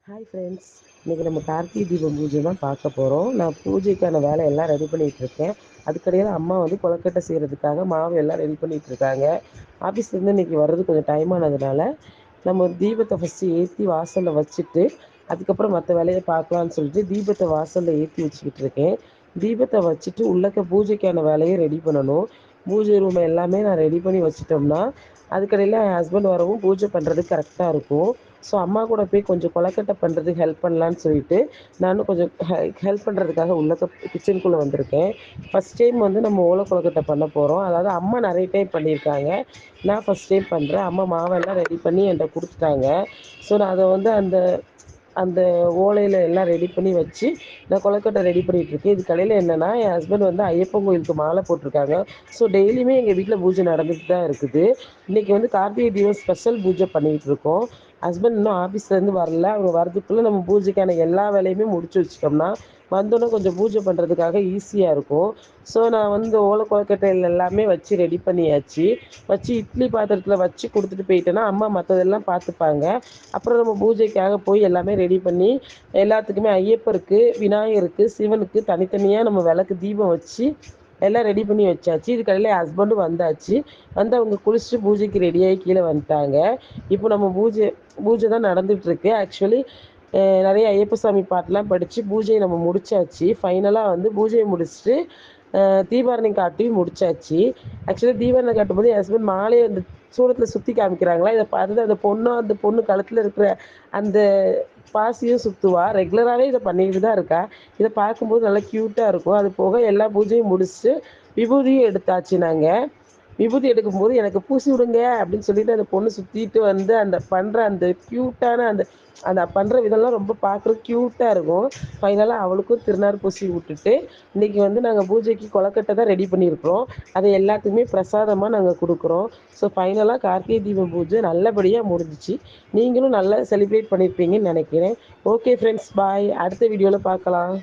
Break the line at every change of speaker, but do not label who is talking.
Hi friends, இன்றைக்கி நம்ம கார்த்திகை தீபம் பூஜை தான் பார்க்க போகிறோம். நான் பூஜைக்கான வேலை எல்லாம் ரெடி பண்ணிகிட்ருக்கேன். அதுக்கடையில் அம்மா வந்து கொழுக்கட்டை செய்கிறதுக்காக மாவு எல்லாம் ரெடி பண்ணிகிட்ருக்காங்க. ஆஃபீஸ்லேருந்து இன்றைக்கி வர்றது கொஞ்சம் டைம் ஆனதுனால நம்ம தீபத்தை ஃபஸ்ட்டு ஏற்றி வாசலில் வச்சுட்டு அதுக்கப்புறம் மற்ற வேலையை பார்க்கலான்னு சொல்லிட்டு தீபத்தை வாசலில் ஏற்றி வச்சுக்கிட்டு இருக்கேன். தீபத்தை வச்சுட்டு உள்ளக்க பூஜைக்கான வேலையை ரெடி பண்ணணும். பூஜை ரூம் எல்லாமே நான் ரெடி பண்ணி வச்சிட்டோம்னா அதுக்கடையில் என் ஹஸ்பண்ட் வரவும் பூஜை பண்ணுறதுக்கு கரெக்டாக இருக்கும். ஸோ அம்மா கூட போய் கொஞ்சம் கொழுக்கட்டை பண்ணுறதுக்கு ஹெல்ப் பண்ணலான்னு சொல்லிட்டு நானும் கொஞ்சம் ஹெல்ப் பண்ணுறதுக்காக உள்ளக்க கிச்சனுக்குள்ளே வந்திருக்கேன். ஃபஸ்ட் டைம் வந்து நம்ம ஓலை கொழுக்கட்டை பண்ண போகிறோம். அதாவது அம்மா நிறைய டைம் பண்ணியிருக்காங்க, நான் ஃபஸ்ட் டைம் பண்ணுறேன். அம்மா மாவெல்லாம் ரெடி பண்ணி என்கிட்ட கொடுத்துட்டாங்க. ஸோ நான் அதை வந்து அந்த அந்த ஓலையில் எல்லாம் ரெடி பண்ணி வச்சு நான் கொழுக்கட்டை ரெடி பண்ணிகிட்ருக்கேன். இது கடையில் என்னென்னா, என் ஹஸ்பண்ட் வந்து ஐயப்பன் கோயிலுக்கு மாலை போட்டிருக்காங்க. ஸோ டெய்லியுமே எங்கள் வீட்டில் பூஜை நடந்துட்டு தான் இருக்குது. இன்றைக்கி வந்து கார்த்திகை தீபம் ஸ்பெஷல் பூஜை பண்ணிகிட்டு இருக்கோம். ஹஸ்பண்ட் இன்னும் ஆஃபீஸ்லேருந்து வரல. அவங்க வரதுக்குள்ளே நம்ம பூஜைக்கான எல்லா வேலையுமே முடிச்சு வச்சிட்டோம்னா வந்தோடனே கொஞ்சம் பூஜை பண்ணுறதுக்காக ஈஸியாக இருக்கும். ஸோ நான் வந்து ஓலை கொழுக்கட்டைகள் எல்லாமே வச்சு ரெடி பண்ணியாச்சு. வச்சு இட்லி பாத்திரத்தில் வச்சு கொடுத்துட்டு போயிட்டேன்னா அம்மா மற்றதெல்லாம் பார்த்துப்பாங்க. அப்புறம் நம்ம பூஜைக்காக போய் எல்லாமே ரெடி பண்ணி எல்லாத்துக்குமே ஐயப்பருக்கு, விநாயகருக்கு, சிவனுக்கு தனித்தனியாக நம்ம விளக்கு தீபம் வச்சு எல்லாம் ரெடி பண்ணி வச்சாச்சு. இதுக்கடையில் என் ஹஸ்பண்டும் வந்தாச்சு. வந்து அவங்க குளிச்சுட்டு பூஜைக்கு ரெடியாகி கீழே வந்துட்டாங்க. இப்போ நம்ம பூஜை தான் நடந்துகிட்ருக்கு. ஆக்சுவலி நிறைய ஐயப்ப சாமி பாட்டெலாம் படித்து பூஜையை நம்ம முடித்தாச்சு. ஃபைனலாக வந்து பூஜையை முடிச்சுட்டு தீபாரணி காட்டியும் முடித்தாச்சு. ஆக்சுவலி தீபாரணி காட்டும்போது என் ஹஸ்பண்ட் மாலையை அந்த சூடத்தில் சுற்றி காமிக்கிறாங்களா, இதை பார்த்துட்டு அந்த பொண்ணு கழுத்தில் இருக்கிற அந்த பாசியும் சுற்றுவா. ரெகுலராகவே இதை பண்ணிக்கிட்டு தான் இருக்கா. இதை பார்க்கும்போது நல்லா க்யூட்டாக இருக்கும். அது போக எல்லா பூஜையும் முடிச்சுட்டு விபூதியும் எடுத்தாச்சு. நாங்கள் விபூதி எடுக்கும்போது எனக்கு பூசி விடுங்க அப்படின்னு சொல்லிட்டு அந்த பொண்ணு சுற்றிட்டு வந்து அந்த பண்ணுற அந்த க்யூட்டான அந்த அந்த பண்ணுற விதம்லாம் ரொம்ப பார்க்குறதுக்கு க்யூட்டாக இருக்கும். ஃபைனலாக அவளுக்கும் திருநாறு பூசி விட்டுட்டு இன்றைக்கி வந்து நாங்கள் பூஜைக்கு கொழுக்கட்டை தான் ரெடி பண்ணியிருக்கிறோம். அதை எல்லாத்துக்குமே பிரசாதமாக நாங்கள் கொடுக்குறோம். ஸோ ஃபைனலாக கார்த்திகை தீபம் பூஜை நல்லபடியாக முடிஞ்சிச்சு. நீங்களும் நல்லா செலிப்ரேட் பண்ணியிருப்பீங்கன்னு நினைக்கிறேன். ஓகே ஃப்ரெண்ட்ஸ், பாய். அடுத்த வீடியோவில் பார்க்கலாம்.